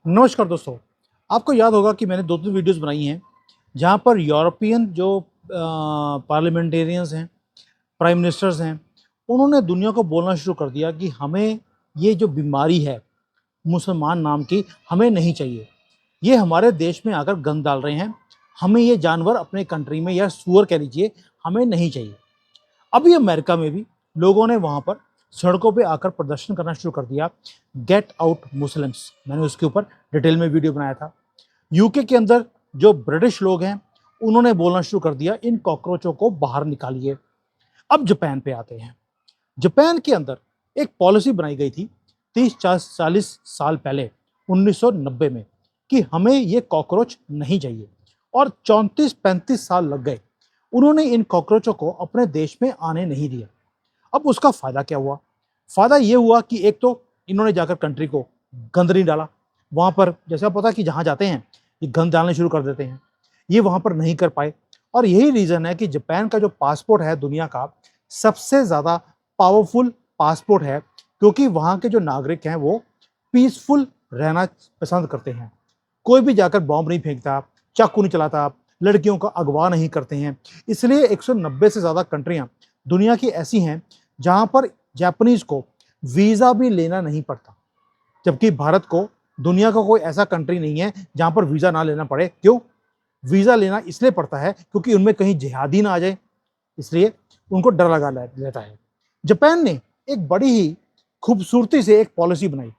नमस्कार दोस्तों। आपको याद होगा कि मैंने 2-3 वीडियोस बनाई हैं, जहाँ पर यूरोपियन जो पार्लियामेंटेरियंस हैं, प्राइम मिनिस्टर्स हैं, उन्होंने दुनिया को बोलना शुरू कर दिया कि हमें ये जो बीमारी है, मुसलमान नाम की, हमें नहीं चाहिए। ये हमारे देश में आकर गंद डाल रहे हैं, हमें ये जानवर अपने कंट्री में या सूअर कह लीजिए, हमें नहीं चाहिए। अभी अमेरिका में भी लोगों ने वहाँ पर सड़कों पे आकर प्रदर्शन करना शुरू कर दिया, गेट आउट मुस्लिम्स। मैंने उसके ऊपर डिटेल में वीडियो बनाया था। यूके के अंदर जो ब्रिटिश लोग हैं, उन्होंने बोलना शुरू कर दिया, इन कॉकरोचों को बाहर निकालिए। अब जापान पे आते हैं। जापान के अंदर एक पॉलिसी बनाई गई थी 30-40 साल पहले 1990 में कि हमें ये कॉकरोच नहीं चाहिए, और 34-35 साल लग गए। उन्होंने इन कॉकरोचों को अपने देश में आने नहीं दिया। अब उसका फायदा क्या हुआ? फायदा ये हुआ कि एक तो इन्होंने जाकर कंट्री को गंद नहीं डाला। वहां पर जैसे आप पता कि जहां जाते हैं ये गंद डालने शुरू कर देते हैं, ये वहां पर नहीं कर पाए। और यही रीजन है कि जापान का जो पासपोर्ट है दुनिया का सबसे ज्यादा पावरफुल पासपोर्ट है, क्योंकि वहां के जो नागरिक हैं वो पीसफुल रहना पसंद करते हैं। कोई भी जाकर बॉम्ब नहीं फेंकता, चाकू नहीं चलाता, लड़कियों का अगवा नहीं करते हैं। इसलिए 190 से ज्यादा कंट्रियां दुनिया की ऐसी हैं जहां पर जापानीज को वीजा भी लेना नहीं पड़ता, जबकि भारत को दुनिया का कोई ऐसा कंट्री नहीं है जहां पर वीजा ना लेना पड़े। क्यों? वीजा लेना इसलिए पड़ता है क्योंकि उनमें कहीं जिहादी ना आ जाए, इसलिए उनको डर लगा रहता है। जापान ने एक बड़ी ही खूबसूरती से एक पॉलिसी बनाई,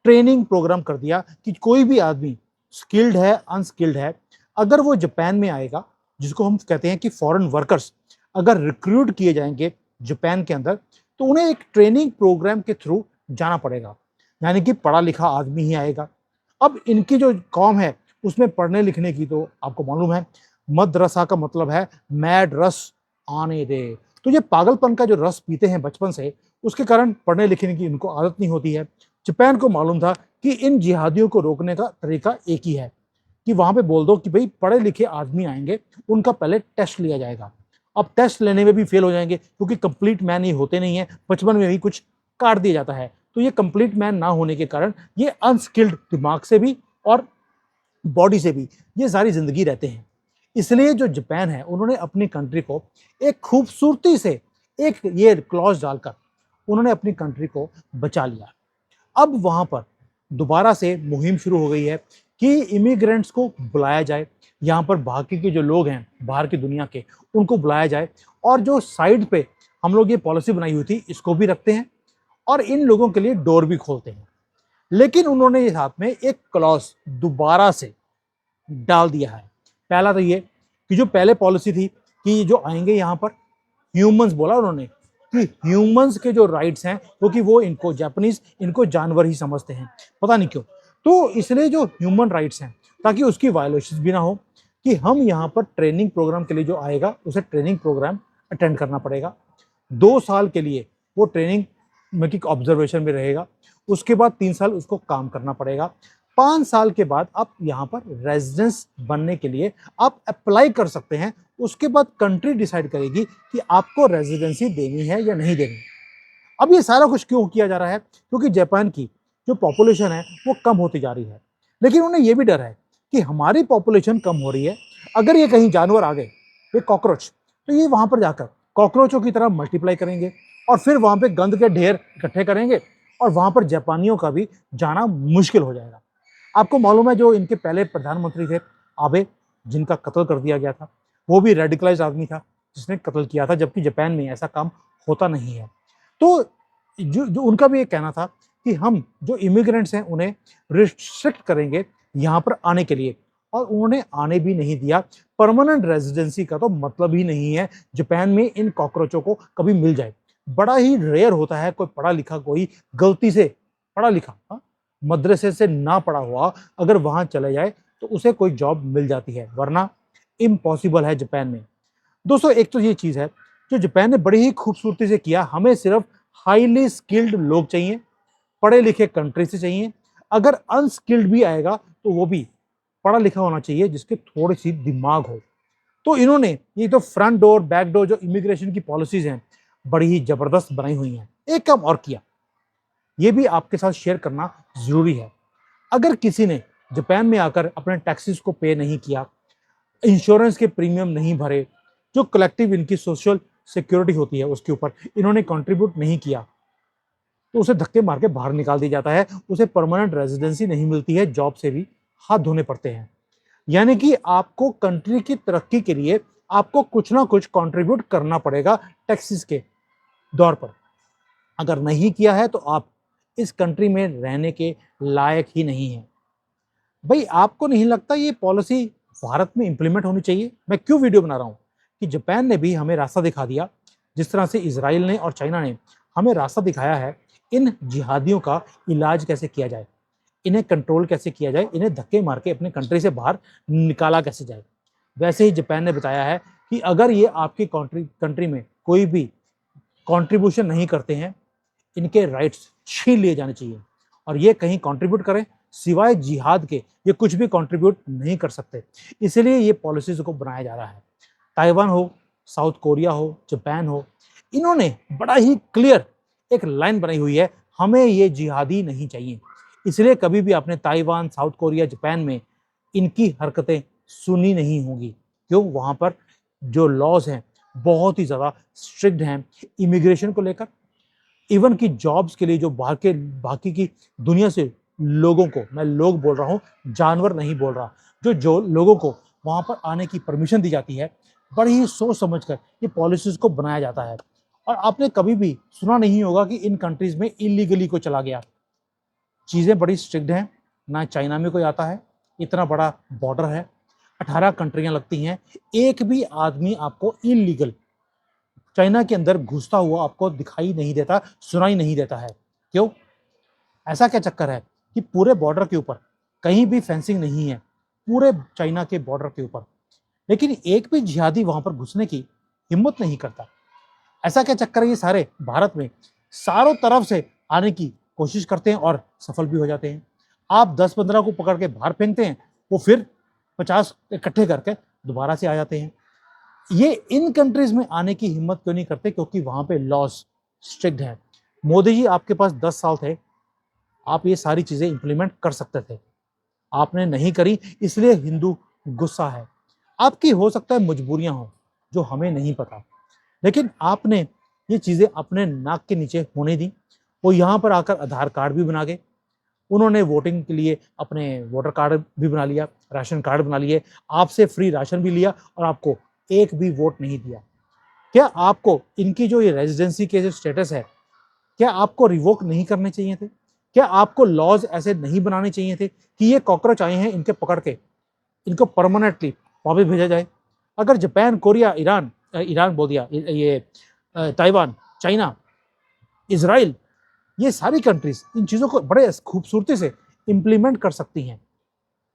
ट्रेनिंग प्रोग्राम कर दिया कि कोई भी आदमी स्किल्ड है, अनस्किल्ड है, अगर वो जापान में आएगा, जिसको हम कहते हैं कि फॉरेन वर्कर्स अगर रिक्रूट किए जाएंगे जापान के अंदर, तो उन्हें एक ट्रेनिंग प्रोग्राम के थ्रू जाना पड़ेगा, यानी कि पढ़ा लिखा आदमी ही आएगा। अब इनकी जो कौम है उसमें पढ़ने लिखने की तो आपको मालूम है, मदरसा का मतलब है मैड रस आने दे। तो ये पागलपन का जो रस पीते हैं बचपन से, उसके कारण पढ़ने लिखने की इनको आदत नहीं होती है। जापान को मालूम था कि इन जिहादियों को रोकने का तरीका एक ही है कि वहां पे बोल दो कि भाई पढ़े लिखे आदमी आएंगे, उनका पहले टेस्ट लिया जाएगा। अब टेस्ट लेने में भी फेल हो जाएंगे क्योंकि कंप्लीट मैन ये होते नहीं है, बचपन में ही कुछ काट दिया जाता है। तो ये कंप्लीट मैन ना होने के कारण ये अनस्किल्ड दिमाग से भी और बॉडी से भी ये सारी जिंदगी रहते हैं। इसलिए जो जापान है उन्होंने अपनी कंट्री को एक खूबसूरती से एक ये क्लॉज डालकर उन्होंने अपनी कंट्री को बचा लिया। अब वहां पर दोबारा से मुहिम शुरू हो गई है कि इमिग्रेंट्स को बुलाया जाए, यहाँ पर बाकी के जो लोग हैं बाहर की दुनिया के, उनको बुलाया जाए, और जो साइड पे हम लोग ये पॉलिसी बनाई हुई थी इसको भी रखते हैं और इन लोगों के लिए डोर भी खोलते हैं। लेकिन उन्होंने ये साथ में एक क्लॉज दोबारा से डाल दिया है। पहला तो ये कि जो पहले पॉलिसी थी कि जो आएंगे यहाँ पर ह्यूमंस, बोला उन्होंने कि ह्यूमंस के जो राइट्स हैं, क्योंकि वो इनको जापानीज इनको जानवर ही समझते हैं, पता नहीं क्यों। तो इसलिए जो ह्यूमन राइट्स हैं, ताकि उसकी वायलेशन भी ना हो, कि हम यहाँ पर ट्रेनिंग प्रोग्राम के लिए जो आएगा उसे ट्रेनिंग प्रोग्राम अटेंड करना पड़ेगा। 2 साल के लिए वो ट्रेनिंग में की ऑब्जर्वेशन में रहेगा, उसके बाद 3 साल उसको काम करना पड़ेगा। 5 साल के बाद आप यहाँ पर रेजिडेंस बनने के लिए आप अप्लाई कर सकते हैं। उसके बाद कंट्री डिसाइड करेगी कि आपको रेजिडेंसी देनी है या नहीं देनी। अब ये सारा कुछ क्यों किया जा रहा है? क्योंकि जापान की जो पॉपुलेशन है वो कम होती जा रही है, लेकिन उन्हें ये भी डर है कि हमारी पॉपुलेशन कम हो रही है, अगर ये कहीं जानवर आ गए, ये कॉकरोच, तो ये वहां पर जाकर कॉकरोचों की तरह मल्टीप्लाई करेंगे और फिर वहां पे गंद के ढेर इकट्ठे करेंगे और वहां पर जापानियों का भी जाना मुश्किल हो जाएगा। आपको मालूम है जो इनके पहले प्रधानमंत्री थे आबे, जिनका कत्ल कर दिया गया था, वो भी रेडिकलाइज आदमी था जिसने कत्ल किया था, जबकि जापान में ऐसा काम होता नहीं है। तो जो उनका भी ये कहना था कि हम जो इमिग्रेंट्स हैं उन्हें रिस्ट्रिक्ट करेंगे यहाँ पर आने के लिए, और उन्होंने आने भी नहीं दिया। परमानेंट रेजिडेंसी का तो मतलब ही नहीं है जापान में इन कॉकरोचों को कभी मिल जाए। बड़ा ही रेयर होता है कोई पढ़ा लिखा, कोई गलती से पढ़ा लिखा, हाँ, मदरसे से ना पढ़ा हुआ अगर वहां चले जाए तो उसे कोई जॉब मिल जाती है, वरना इम्पॉसिबल है जापान में। दोस्तों एक तो ये चीज है जो जापान ने बड़ी ही खूबसूरती से किया, हमें सिर्फ हाईली स्किल्ड लोग चाहिए, पढ़े लिखे कंट्री से चाहिए। अगर अनस्किल्ड भी आएगा तो वो भी पढ़ा लिखा होना चाहिए, जिसके थोड़ी सी दिमाग हो। तो इन्होंने ये तो फ्रंट डोर बैक डोर जो इमिग्रेशन की पॉलिसीज हैं बड़ी ही जबरदस्त बनाई हुई हैं। एक काम और किया, ये भी आपके साथ शेयर करना जरूरी है। अगर किसी ने जापान में आकर अपने टैक्सेस को पे नहीं किया, इंश्योरेंस के प्रीमियम नहीं भरे, जो कलेक्टिव इनकी सोशल सिक्योरिटी होती है उसके ऊपर इन्होंने कंट्रीब्यूट नहीं किया, तो उसे धक्के मार के बाहर निकाल दिया जाता है, उसे परमानेंट रेजिडेंसी नहीं मिलती है, जॉब से भी हाथ धोने पड़ते हैं। यानी कि आपको कंट्री की तरक्की के लिए आपको कुछ ना कुछ कंट्रीब्यूट करना पड़ेगा टैक्सेस के दौर पर। अगर नहीं किया है तो आप इस कंट्री में रहने के लायक ही नहीं है। भाई आपको नहीं लगता ये पॉलिसी भारत में इंप्लीमेंट होनी चाहिए? मैं क्यों वीडियो बना रहा हूँ कि जापान ने भी हमें रास्ता दिखा दिया, जिस तरह से इजराइल ने और चाइना ने हमें रास्ता दिखाया है इन जिहादियों का इलाज कैसे किया जाए, इन्हें कंट्रोल कैसे किया जाए, इन्हें धक्के मार के अपने कंट्री से बाहर निकाला कैसे जाए। वैसे ही जापान ने बताया है कि अगर ये आपकी कंट्री में कोई भी कंट्रीब्यूशन नहीं करते हैं, इनके राइट्स छीन लिए जाने चाहिए और ये कहीं कंट्रीब्यूट करें सिवाय जिहाद के ये कुछ भी कंट्रीब्यूट नहीं कर सकते। इसलिए ये पॉलिसीज को बनाया जा रहा है। ताइवान हो, साउथ कोरिया हो, जापान हो, इन्होंने बड़ा ही क्लियर एक लाइन बनाई हुई है, हमें ये जिहादी नहीं चाहिए। इसलिए कभी भी आपने ताइवान, साउथ कोरिया, जापान में इनकी हरकतें सुनी नहीं होंगी। क्यों? वहां पर जो लॉज हैं बहुत ही ज्यादा स्ट्रिक्ट हैं इमिग्रेशन को लेकर, इवन की जॉब्स के लिए जो बाकी की दुनिया से लोगों को, मैं लोग बोल रहा हूँ, जानवर नहीं बोल रहा, जो लोगों को वहां पर आने की परमिशन दी जाती है, बड़ी ही सोच समझ कर ये पॉलिसीज को बनाया जाता है। और आपने कभी भी सुना नहीं होगा कि इन कंट्रीज में इलीगली को चला गया। चीजें बड़ी स्ट्रिक्ट हैं, ना चाइना में कोई आता है, इतना बड़ा बॉर्डर है, 18 कंट्रियां लगती हैं, एक भी आदमी आपको इलीगल चाइना के अंदर घुसता हुआ आपको दिखाई नहीं देता, सुनाई नहीं देता है। क्यों? ऐसा क्या चक्कर है कि पूरे बॉर्डर के ऊपर कहीं भी फेंसिंग नहीं है, पूरे चाइना के बॉर्डर के ऊपर, लेकिन एक भी जिहादी वहां पर घुसने की हिम्मत नहीं करता। ऐसा क्या चक्कर है? ये सारे भारत में चारों तरफ से आने की कोशिश करते हैं और सफल भी हो जाते हैं। आप 10-15 को पकड़ के बाहर फेंकते हैं, वो फिर 50 इकट्ठे करके दोबारा से आ जाते हैं। ये इन कंट्रीज में आने की हिम्मत क्यों नहीं करते? क्योंकि वहां पे लॉज स्ट्रिक्ट है। मोदी जी आपके पास 10 साल थे, आप ये सारी चीजें इंप्लीमेंट कर सकते थे, आपने नहीं करी, इसलिए हिंदू गुस्सा है। आपकी हो सकता है मजबूरियां हो जो हमें नहीं पता, लेकिन आपने ये चीजें अपने नाक के नीचे होने दी। वो यहाँ पर आकर आधार कार्ड भी बना गए, उन्होंने वोटिंग के लिए अपने वोटर कार्ड भी बना लिया, राशन कार्ड बना लिए, आपसे फ्री राशन भी लिया और आपको एक भी वोट नहीं दिया। क्या आपको इनकी जो ये रेजिडेंसी के जो स्टेटस है, क्या आपको रिवोक नहीं करने चाहिए थे? क्या आपको लॉज ऐसे नहीं बनाने चाहिए थे कि ये कॉकरोच आए हैं, इनके पकड़ के इनको परमानेंटली वापस भेजा जाए? अगर जापान, कोरिया, ईरान बोल दिया, ये ताइवान, चाइना, इजराइल, ये सारी कंट्रीज इन चीजों को बड़े खूबसूरती से इंप्लीमेंट कर सकती हैं,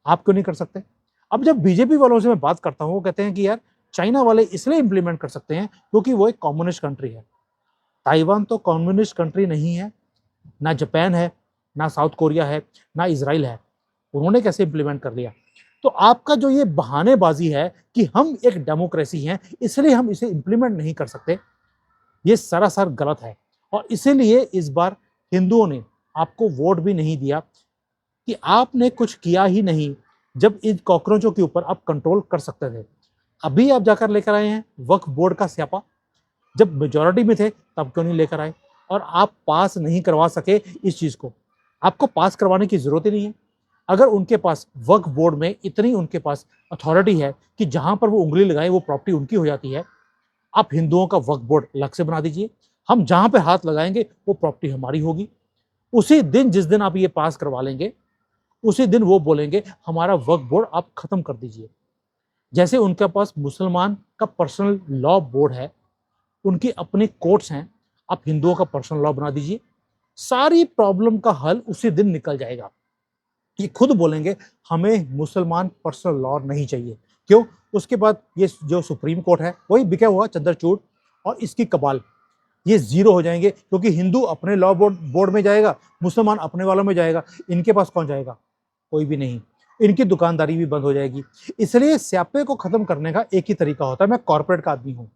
आप क्यों नहीं कर सकते? अब जब बीजेपी वालों से मैं बात करता हूँ, वो कहते हैं कि यार चाइना वाले इसलिए इंप्लीमेंट कर सकते हैं क्योंकि वो एक कम्युनिस्ट कंट्री है। ताइवान तो कम्युनिस्ट कंट्री नहीं है, ना जापान है, ना साउथ कोरिया है, ना इजराइल है, उन्होंने कैसे इंप्लीमेंट कर लिया? तो आपका जो ये बहानेबाजी है कि हम एक डेमोक्रेसी हैं इसलिए हम इसे इंप्लीमेंट नहीं कर सकते, ये सरासर गलत है। और इसीलिए इस बार हिंदुओं ने आपको वोट भी नहीं दिया कि आपने कुछ किया ही नहीं, जब इन कॉकरोचों के ऊपर आप कंट्रोल कर सकते थे। अभी आप जाकर लेकर आए हैं वक्फ बोर्ड का स्यापा, जब मेजोरिटी में थे तब क्यों नहीं लेकर आए? और आप पास नहीं करवा सके इस चीज को, आपको पास करवाने की जरूरत ही नहीं है। अगर उनके पास वक्फ बोर्ड में इतनी उनके पास अथॉरिटी है कि जहां पर वो उंगली लगाए वो प्रॉपर्टी उनकी हो जाती है, आप हिंदुओं का वक्फ बोर्ड अलग से बना दीजिए, हम जहां पे हाथ लगाएंगे वो प्रॉपर्टी हमारी होगी। उसी दिन, जिस दिन आप ये पास करवा लेंगे, उसी दिन वो बोलेंगे हमारा वक्फ बोर्ड आप खत्म कर दीजिए। जैसे उनके पास मुसलमान का पर्सनल लॉ बोर्ड है, उनकी अपनी कोर्ट्स हैं, आप हिंदुओं का पर्सनल लॉ बना दीजिए, सारी प्रॉब्लम का हल उसी दिन निकल जाएगा। ये खुद बोलेंगे हमें मुसलमान पर्सनल लॉ नहीं चाहिए। क्यों? उसके बाद ये जो सुप्रीम कोर्ट है वही बिका हुआ चंद्रचूड़ और इसकी कबाल, ये जीरो हो जाएंगे, क्योंकि हिंदू अपने लॉ बोर्ड में जाएगा, मुसलमान अपने वालों में जाएगा, इनके पास कौन जाएगा? कोई भी नहीं। इनकी दुकानदारी भी बंद हो जाएगी। इसलिए स्यापे को खत्म करने का एक ही तरीका होता है। मैं कॉर्पोरेट का आदमी हूं,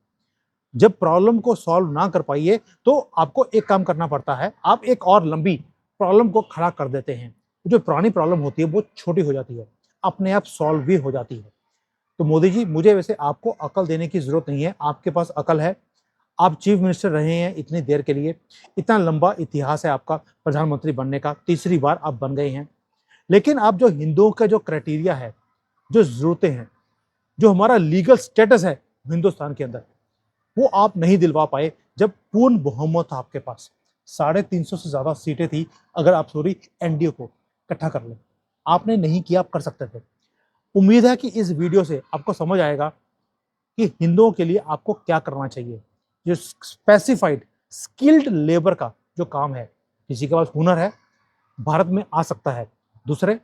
जब प्रॉब्लम को सॉल्व ना कर पाइए तो आपको एक काम करना पड़ता है, आप एक और लंबी प्रॉब्लम को खड़ा कर देते हैं। जो पुरानी प्रॉब्लम होती है वो छोटी हो जाती है, अपने आप सॉल्व भी हो जाती है। तो मोदी जी, मुझे वैसे आपको अकल देने की जरूरत नहीं है, आपके पास अकल है। आप चीफ मिनिस्टर रहे हैं इतनी देर के लिए, इतना लंबा इतिहास है आपका प्रधानमंत्री बनने का, तीसरी बार आप बन गए हैं। लेकिन आप जो हिंदुओं का जो क्राइटेरिया है, जो जरूरतें हैं, जो हमारा लीगल स्टेटस है हिंदुस्तान के अंदर, वो आप नहीं दिलवा पाए जब पूर्ण बहुमत था आपके पास। 350 से ज्यादा सीटें थी, अगर आप सॉरी एनडीए को इकट्ठा कर लें, आपने नहीं किया, आप कर सकते थे। उम्मीद है कि इस वीडियो से आपको समझ आएगा कि हिंदुओं के लिए आपको क्या करना चाहिए। जो स्पेसिफाइड स्किल्ड लेबर का जो काम है, किसी के पास हुनर है, भारत में आ सकता है। दूसरे,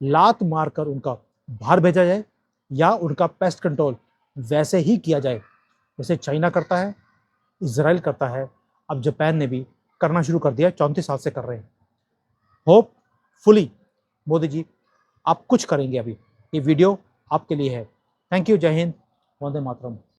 लात मारकर उनका बाहर भेजा जाए या उनका पेस्ट कंट्रोल वैसे ही किया जाए जैसे चाइना करता है, इजराइल करता है, अब जापान ने भी करना शुरू कर दिया, 34 साल से कर रहे हैं। होपफुली मोदी जी आप कुछ करेंगे अभी। ये वीडियो आपके लिए है। थैंक यू, जय हिंद, वंदे मातरम।